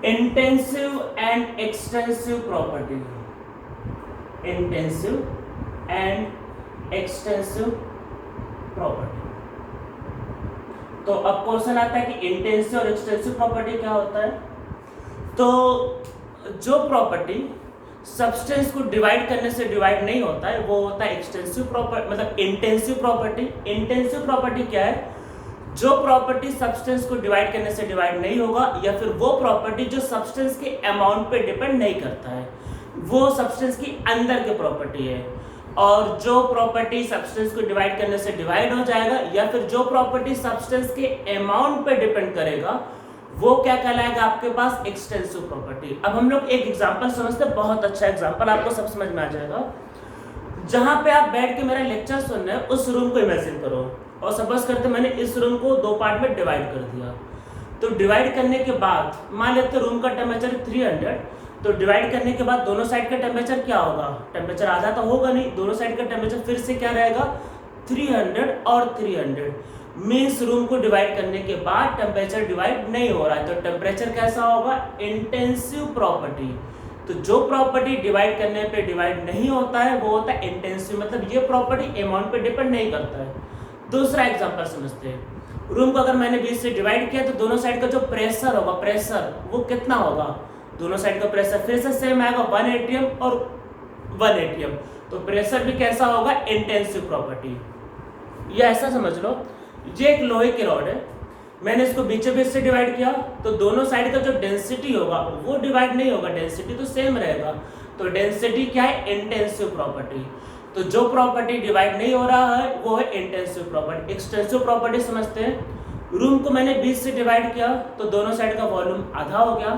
Intensive and extensive property, intensive and extensive property. तो अब question आता है कि इंटेंसिव और एक्सटेंसिव प्रॉपर्टी क्या होता है। तो जो प्रॉपर्टी सब्सटेंस को डिवाइड करने से डिवाइड नहीं होता है वो होता है एक्सटेंसिव प्रॉपर्टी, मतलब इंटेंसिव प्रॉपर्टी। इंटेंसिव प्रॉपर्टी क्या है, जो प्रॉपर्टी सब्सटेंस को डिवाइड करने से डिवाइड नहीं होगा, या फिर वो प्रॉपर्टी जो सब्सटेंस के अमाउंट पे डिपेंड नहीं करता है, वो सब्सटेंस की अंदर की प्रॉपर्टी है। और जो प्रॉपर्टी सब्सटेंस को डिवाइड करने से डिवाइड हो जाएगा, या फिर जो प्रॉपर्टी सब्सटेंस के अमाउंट पे डिपेंड करेगा, वो क्या कहलाएगा आपके पास, एक्सटेंसिव प्रॉपर्टी। अब हम लोग एक एग्जांपल समझते हैं, बहुत अच्छा एग्जांपल, आपको सब समझ में आ जाएगा। जहां पे आप बैठ के मेरा लेक्चर सुन रहे हैं उस रूम को इमेजिन करो, और सपोज करते मैंने इस रूम को 2 पार्ट में डिवाइड कर दिया। तो डिवाइड करने के बाद मान लेते रूम का टेम्परेचर 300, तो डिवाइड करने के बाद दोनों साइड का टेम्परेचर क्या होगा, टेम्परेचर आधा तो होगा नहीं, दोनों साइड का टेम्परेचर फिर से क्या रहेगा, 300 और 300। मीन्स रूम को डिवाइड करने के बाद टेम्परेचर डिवाइड नहीं हो रहा है, तो टेम्परेचर कैसा होगा, इंटेंसिव प्रॉपर्टी। तो जो प्रॉपर्टी डिवाइड करने पे डिवाइड नहीं होता है वो होता है इंटेंसिव, मतलब ये प्रॉपर्टी अमाउंट पे डिपेंड नहीं करता है। दूसरा एग्जांपल समझते हैं। रूम को अगर मैंने 20 से डिवाइड किया तो दोनों साइड का जो प्रेशर होगा, प्रेशर वो कितना होगा, दोनों साइड का प्रेशर फिर से सेम आएगा, 1 atm और 1 atm। तो प्रेशर भी कैसा होगा, इंटेंसिव प्रॉपर्टी। ये ऐसा समझ लो, ये एक लोहे की रॉड है, मैंने इसको बीचों बीच से डिवाइड किया तो दोनों साइड का जो डेंसिटी होगा वो डिवाइड नहीं होगा, डेंसिटी तो सेम रहेगा। तो डेंसिटी क्या है, इंटेंसिव प्रॉपर्टी। तो जो प्रॉपर्टी डिवाइड नहीं हो रहा है वो है इंटेंसिव प्रॉपर्टी। एक्सटेंसिव प्रॉपर्टी समझते हैं। रूम को मैंने 20 से डिवाइड किया तो दोनों साइड का वॉल्यूम आधा हो गया,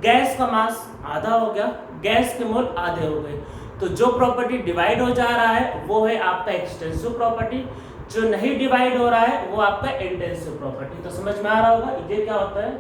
गैस का मास आधा हो गया, गैस के मोल आधे हो गए। तो जो प्रॉपर्टी डिवाइड हो जा रहा है वो है आपका एक्सटेंसिव प्रॉपर्टी, जो नहीं डिवाइड हो रहा है वो आपका इंटेंसिव प्रॉपर्टी। तो समझ में आ रहा होगा ये क्या होता है,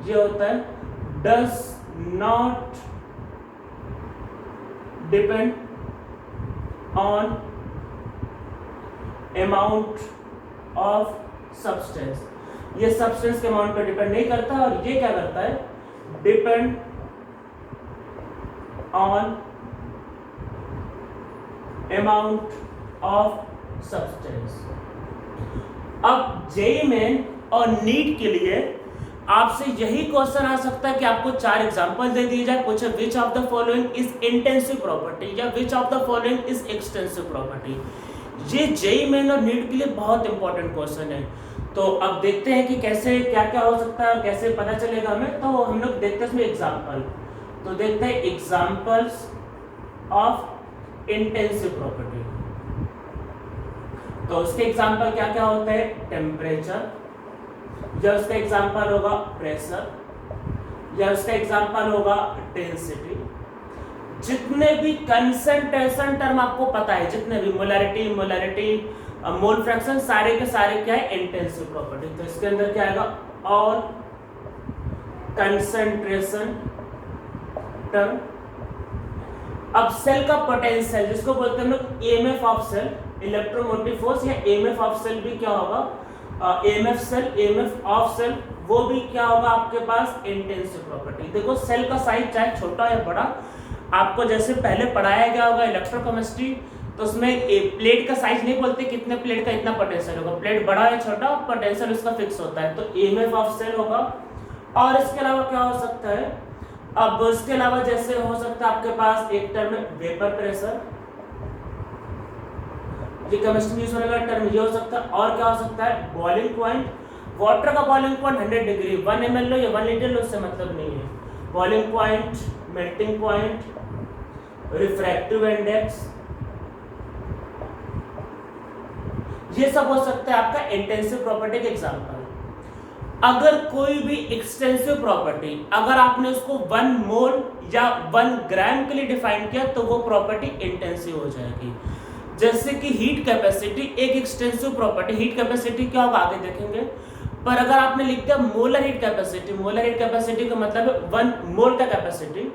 ये होता है does not depend on amount of substance. ये सब्सटेंस के अमाउंट पर डिपेंड नहीं करता, और ये क्या करता है, depend on amount of substance. अब जेईई मेन और नीट के लिए आपसे यही क्वेश्चन आ सकता है कि आपको 4 एग्जांपल दे दिए जाए, पूछे which of the following is intensive property या which of the following is extensive property. ये जेईई मेन और नीट के लिए बहुत इंपॉर्टेंट क्वेश्चन है। तो अब देखते हैं कि कैसे क्या क्या हो सकता है, कैसे पता चलेगा हमें। तो हम लोग देखते हैं इसमें एग्जाम्पल। तो देखते हैं एग्जाम्पल्स ऑफ इंटेंसिव प्रॉपर्टी। तो उसके एग्जाम्पल क्या क्या होते हैं, टेम्परेचर, या उसका एग्जाम्पल होगा प्रेशर, या उसका एग्जाम्पल होगा डेंसिटी। जितने भी कंसंट्रेशन टर्म आपको पता है, जितने भी मोलैरिटी, मोल फ्रैक्शन, सारे के सारे क्या है, इंटेंसिव प्रॉपर्टी। तो इसके अंदर क्या आएगा, ऑल कंसंट्रेशन टर्म। अब सेल का पोटेंशियल जिसको बोलते हैं हम लोग EMF of cell, electromotive force, या ईएमएफ ऑफ सेल भी क्या होगा, EMF cell, EMF of cell, वो भी क्या होगा आपके पास, इंटेंसिव प्रॉपर्टी। देखो सेल का साइज चाहे छोटा या बड़ा, आपको जैसे पहले पढ़ाया गया होगा इलेक्ट्रोकेमिस्ट्री, तो उसमें प्लेट का साइज नहीं बोलते कितने प्लेट का इतना पोटेंशियल होगा, प्लेट बड़ा या छोटा पोटेंशियल उसका फिक्स होता है। तो ईएमएफ ऑफ सेल होगा। और इसके अलावा क्या हो सकता है, अब इसके अलावा जैसे हो सकता है आपके पास एक टर्म वेपर प्रेशर, ये केमिस्ट्री में यूज होने वाला टर्म ये हो सकता है। और क्या हो सकता है, बॉइलिंग पॉइंट, वाटर का बॉइलिंग पॉइंट 100 डिग्री, 1 ml लो या 1 लीटर लो उससे मतलब नहीं है। Boiling point, melting point, refractive index, ये सब हो सकता है आपका इंटेंसिव प्रॉपर्टी के एग्जांपल। अगर कोई भी एक्सटेंसिव प्रॉपर्टी अगर आपने उसको 1 मोल या 1 ग्राम के लिए डिफाइन किया तो वो प्रॉपर्टी इंटेंसिव हो जाएगी। जैसे कि हीट कैपेसिटी एक एक्सटेंसिव प्रॉपर्टी, हीट कैपेसिटी क्या होगा आगे देखेंगे। पर अगर आपने लिख दिया molar heat capacity, molar heat capacity का मतलब 1 मोल का कैपेसिटी,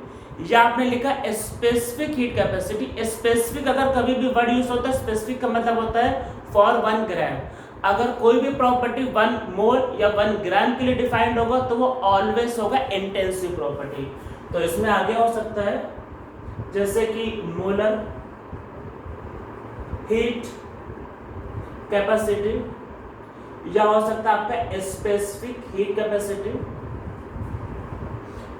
या आपने लिखा स्पेसिफिक हीट कैपेसिटी। स्पेसिफिक अगर कभी भी वर्ड यूज होता है, स्पेसिफिक का मतलब होता है फॉर 1 ग्राम। अगर कोई भी प्रॉपर्टी 1 मोल या 1 ग्राम के लिए डिफाइंड होगा तो वो ऑलवेज होगा इंटेंसिव प्रॉपर्टी। तो इसमें आगे हो सकता है जैसे कि मोलर हीट कैपेसिटी, या हो सकता है आपका स्पेसिफिक हीट कैपेसिटी।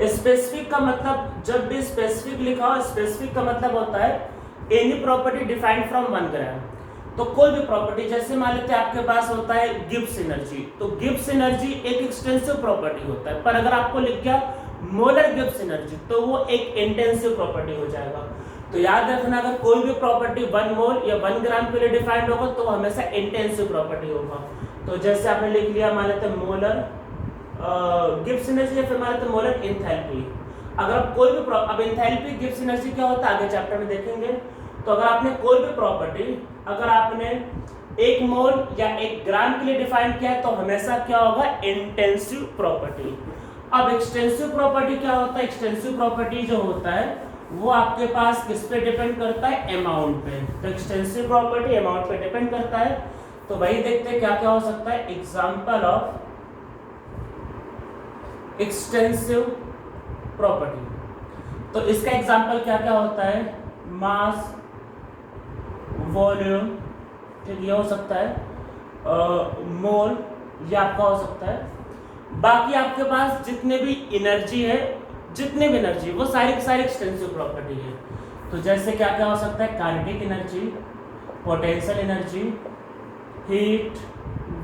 स्पेसिफिक का मतलब, जब भी स्पेसिफिक लिखा हो, स्पेसिफिक का मतलब होता है एनी प्रॉपर्टी डिफाइंड फ्रॉम 1 ग्राम। तो कोई भी प्रॉपर्टी, जैसे मान लेते हैं आपके पास होता है गिब्स एनर्जी, तो गिब्स एनर्जी एक एक्सटेंसिव प्रॉपर्टी होता है, पर अगर आपको लिख गया मोलर गिब्स एनर्जी तो वो एक इंटेंसिव प्रॉपर्टी हो जाएगा। तो याद रखना, अगर कोई भी प्रॉपर्टी 1 मोल या 1 ग्राम के लिए डिफाइंड होगा तो हमेशा इंटेंसिव प्रॉपर्टी होगा। तो जैसे आपने लिख लिया मान लेते हैं मोलर गिब्स एनर्जी, या फिर मान लेते हैं मोलर एंथैल्पी। अगर आप कोई भी अब एंथैल्पी गिब्स एनर्जी क्या होता है आगे चैप्टर में देखेंगे। तो अगर आपने कोई भी प्रॉपर्टी अगर आपने 1 मोल या 1 ग्राम के लिए डिफाइन किया है तो हमेशा क्या होगा, इंटेंसिव प्रॉपर्टी। अब एक्सटेंसिव प्रॉपर्टी क्या होता है, एक्सटेंसिव प्रॉपर्टी जो होता है वो आपके पास किस पे डिपेंड करता है, अमाउंट पे। तो एक्सटेंसिव प्रॉपर्टी अमाउंट पे डिपेंड करता है। तो वही देखते हैं क्या क्या हो सकता है। एग्जांपल ऑफ एक्सटेंसिव प्रॉपर्टी, तो इसका एग्जांपल क्या क्या होता है, मास, वॉल्यूम, ठीक, ये हो सकता है मोल, ये आपका हो सकता है। बाकी आपके पास जितने भी एनर्जी है, जितने भी एनर्जी, वो सारी की सारी एक्सटेंसिव प्रॉपर्टी है। तो जैसे क्या क्या हो सकता है, kinetic energy, potential energy, heat,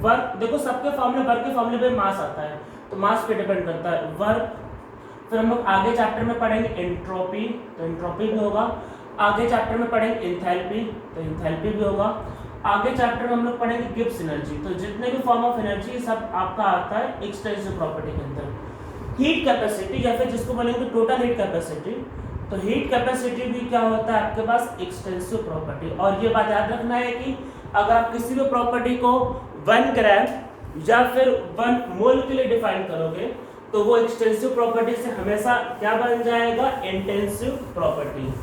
work. देखो सबके फॉर्मूले, वर्क के फॉर्मूले पे मास आता है तो मास पे डिपेंड करता है वर्क। फिर हम लोग आगे चैप्टर में पढ़ेंगे एंट्रोपी, तो एंट्रोपी भी होगा। आगे चैप्टर में पढ़ेंगे एंथैल्पी, तो एंथैल्पी भी होगा। आगे चैप्टर में हम लोग पढ़ेंगे गिब्स एनर्जी। तो जितने भी फॉर्म ऑफ एनर्जी सब आपका आता है एक्सटेंसिव प्रॉपर्टी के अंदर। हीट कैपेसिटी, या फिर जिसको बोलेंगे टोटल हीट कैपेसिटी, तो हीट कैपेसिटी भी क्या होता है आपके पास, एक्सटेंसिव प्रॉपर्टी। और ये बात याद रखना है कि अगर आप किसी भी प्रॉपर्टी को 1 ग्राम या फिर 1 मोल के लिए डिफाइन करोगे तो वो एक्सटेंसिव प्रॉपर्टी से हमेशा क्या बन जाएगा, इंटेंसिव प्रॉपर्टी।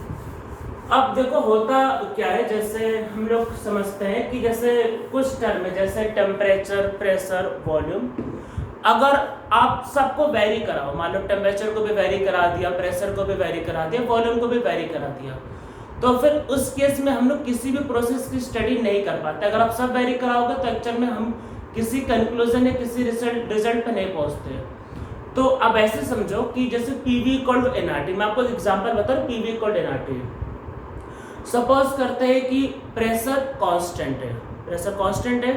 अब देखो होता क्या है, जैसे हम लोग समझते हैं कि जैसे कुछ टर्म है जैसे टेम्परेचर, प्रेशर, वॉल्यूम, अगर आप सबको वेरी कराओ, मान लो टेम्परेचर को भी वेरी करा दिया, प्रेशर को भी वेरी करा दिया, वॉल्यूम को भी वेरी करा दिया, तो फिर उस केस में हम लोग किसी भी प्रोसेस की स्टडी नहीं कर पाते। अगर आप सब वेरी कराओगे तो एक्चुअल में हम किसी कंक्लूजन या किसी रिजल्ट पे नहीं पहुंचते। तो अब ऐसे समझो कि जैसे पीवी इक्वल टू एनआरटी, मैं आपको एग्जांपल बता रहा हूँ, PV equal to NRT. Suppose करते हैं कि प्रेशर कांस्टेंट है, प्रेशर कांस्टेंट है,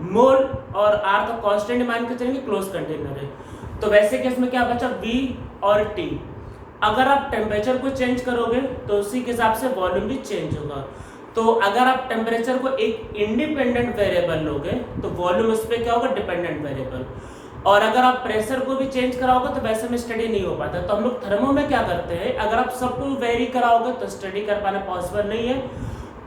मोल और आर का कांस्टेंट मान के चलेंगे, क्लोज कंटेनर है। तो वैसे केस में क्या बचा, वी और टी। अगर आप टेम्परेचर को चेंज करोगे तो उसी के हिसाब से वॉल्यूम भी चेंज होगा। तो अगर आप टेम्परेचर को एक इंडिपेंडेंट वेरिएबल लोगे तो वॉल्यूम उस पर क्या होगा, डिपेंडेंट वेरिएबल। और अगर आप प्रेशर को भी चेंज कराओगे तो वैसे में स्टडी नहीं हो पाता। तो हम लोग थर्मो में क्या करते हैं, अगर आप सबको वेरी कराओगे तो स्टडी कर पाना पॉसिबल नहीं है।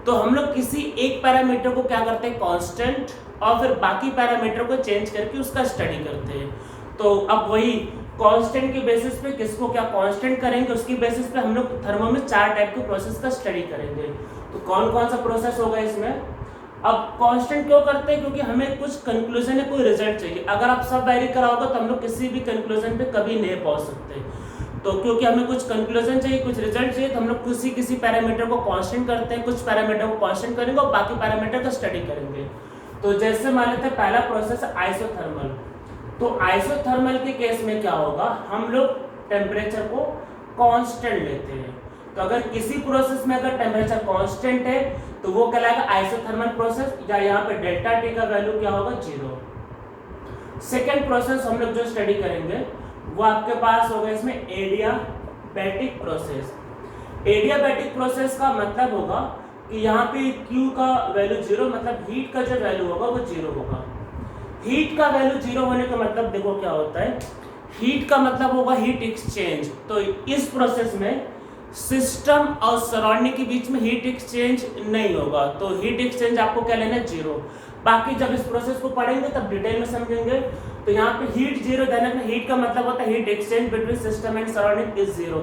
तो हम लोग किसी एक पैरामीटर को क्या करते हैं, कांस्टेंट, और फिर बाकी पैरामीटर को चेंज करके उसका स्टडी करते हैं। तो अब वही कांस्टेंट के बेसिस पे किसको क्या कांस्टेंट करेंगे, उसकी बेसिस पे हम लोग थर्मो में 4 टाइप के प्रोसेस का स्टडी करेंगे। तो कौन कौन सा प्रोसेस होगा इसमें। अब कांस्टेंट क्यों करते हैं, क्योंकि हमें कुछ कंक्लूजन या कोई रिजल्ट चाहिए। अगर आप सब वेरी कराओगे तो हम लोग किसी भी कंक्लूजन पे कभी नहीं पहुंच सकते। तो क्योंकि हमें कुछ कंक्लूजन चाहिए, कुछ रिजल्ट चाहिए, तो हम लोग किसी पैरामीटर को कांस्टेंट करते हैं, कुछ पैरामीटर को कांस्टेंट करेंगे और बाकी पैरामीटर का स्टडी करेंगे। तो जैसे मान लेते हैं पहला प्रोसेस है आइसोथर्मल। तो आइसोथर्मल के केस में क्या होगा, हम लोग टेम्परेचर को कांस्टेंट लेते हैं। तो अगर किसी प्रोसेस में अगर टेम्परेचर कांस्टेंट है तो वो कहलाएगा आइसोथर्मल प्रोसेस, या यहाँ पे डेल्टा टी का वैल्यू क्या होगा, 0। सेकेंड प्रोसेस हम लोग जो स्टडी करेंगे वो आपके पास होगा इसमें एडियाबैटिक प्रोसेस। एडियाबैटिक प्रोसेस का मतलब होगा कि यहाँ पे Q का वैल्यू 0, मतलब हीट का जो वैल्यू होगा वो 0 होगा। हीट का वैल्यू 0 होने का मतलब देखो क्या होता है, हीट का मतलब होगा हीट एक्सचेंज। तो इस प्रोसेस में सिस्टम और सराउंडिंग के बीच में हीट एक्सचेंज नहीं होगा, तो हीट एक्सचेंज आपको क्या लेना है, 0। बाकी जब इस प्रोसेस को पढ़ेंगे तब डिटेल में समझेंगे। तो यहाँ पे हीट 0 देने का हीट का मतलब होता है heat exchange between system and surrounding is 0।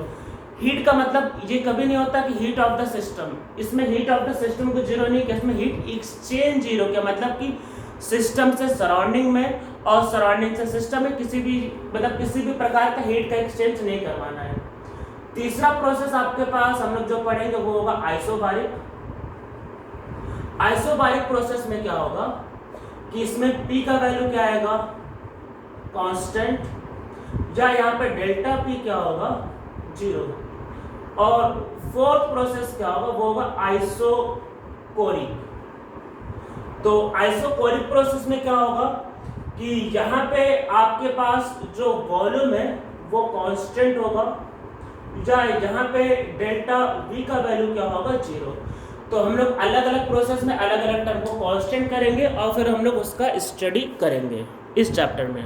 Heat का मतलब ये कभी नहीं होता कि हीट ऑफ द सिस्टम, इसमें हीट ऑफ द सिस्टम को 0 नहीं, इसमें हीट एक्सचेंज 0 का मतलब कि सिस्टम से सराउंडिंग में और सराउंडिंग से सिस्टम में किसी भी प्रकार का हीट का एक्सचेंज नहीं करवाना है। तीसरा प्रोसेस आपके पास हम लोग जो पढ़ेंगे वो होगा आइसोबारिक। आइसोबारिक प्रोसेस में क्या होगा कि इसमें P का वैल्यू क्या आएगा, कांस्टेंट, या यहाँ पे डेल्टा P क्या होगा, 0। और फोर्थ प्रोसेस क्या होगा, वो होगा आइसोकोरिक। तो आइसोकोरिक प्रोसेस में क्या होगा कि यहाँ पे आपके पास जो वॉल्यूम है वो कांस्टेंट होगा, या यहाँ पे डेल्टा V का वैल्यू क्या होगा, 0। तो हम लोग अलग अलग प्रोसेस में अलग अलग टर्म को कांस्टेंट करेंगे और फिर हम लोग उसका स्टडी करेंगे इस चैप्टर में।